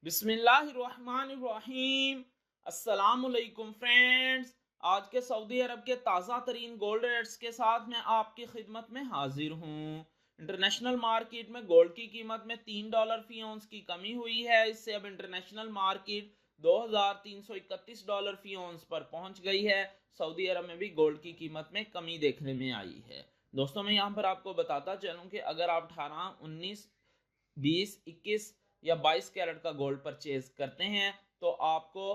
बिस्मिल्लाहिर्रहमानिर्रहीम। अस्सलामुअलैकुम फ्रेंड्स, आज के सऊदी अरब के ताज़ा तरीन गोल्ड रेट्स के साथ मैं आपकी खिदमत में हाजिर हूँ। इंटरनेशनल मार्केट में गोल्ड की कीमत में $3 फी औंस की कमी हुई है। इससे अब इंटरनेशनल मार्केट $2331 फी औंस पर पहुंच गई है। सऊदी अरब में भी गोल्ड की कीमत में कमी देखने में आई है। दोस्तों, मैं यहाँ पर आपको बताता चलूँ कि अगर आप 18, 19, 20, 21 या 22 कैरेट का गोल्ड परचेज करते हैं तो आपको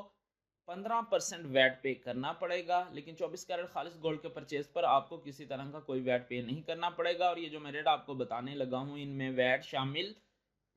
15% वैट पे करना पड़ेगा, लेकिन 24 कैरेट खालिस गोल्ड के परचेज पर आपको किसी तरह का कोई वैट पे नहीं करना पड़ेगा। और ये जो मैं रेट आपको बताने लगा हूं इनमें वैट शामिल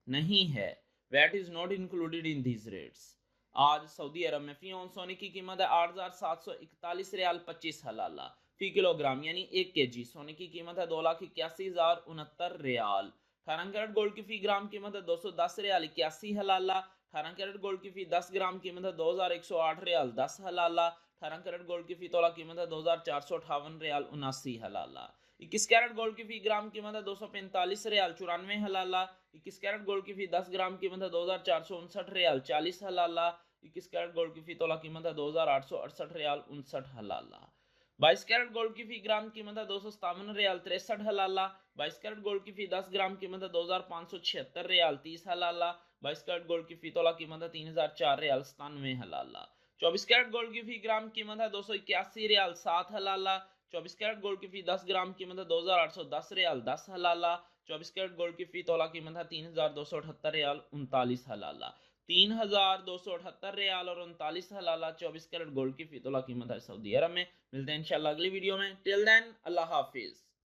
नहीं है। VAT is not included in these rates. आज सऊदी अरब में फी औंस सोने की कीमत है 8,741 रियाल 25 हलाला फी किलोग्राम, यानी 1 kg सोने की कीमत है 2,81,069 रियाल। 18 कैरेट गोल्ड की फी ग्राम कीमत है 210 रियाल 81 हलाला। 18 कैरेट गोल्ड की फी 10 ग्राम कीमत है 2108 रियाल 10 हलाला। 18 कैरेट गोल्ड की फी तोला कीमत है 2458 रियाल 79 हलाला। 21 कैरेट गोल्ड की फी ग्राम कीमत है 245 रियाल 94 हलाला। 21 कैरेट गोल्ड की फी 10 ग्राम कीमत है 2459 रियाल 40 हलाला। 21 कैरेट गोल्ड की फी तोला कीमत है 2868 रियाल 59 हलाला। 22 कैरेट गोल्ड की फी ग्राम कीमत है 257 रियाल 63 हलाला। 22 कैरेट गोल्ड की फी 10 ग्राम कीमत है 2576 रियाल 30 हलाला। 22 कैरेट गोल्ड की फी तोला कीमत है 3004 रियाल 97 हलाला। 24 कैरेट गोल्ड की फी ग्राम कीमत है 281 रियाल 7 हलाला। 24 कैरेट गोल्ड की फी 10 ग्राम कीमत है 2810 रियाल 10 हलाला। 24 कैरेट गोल्ड की फी तोला कीमत है 3278 रियाल 39 हलाला। 3278 रियाल और 39 हलाला 24 कैरेट गोल्ड की फी तोला कीमत है सऊदी अरब में। मिलते हैं इंशाल्लाह अगली वीडियो में। टिल देन, अल्लाह हाफिज।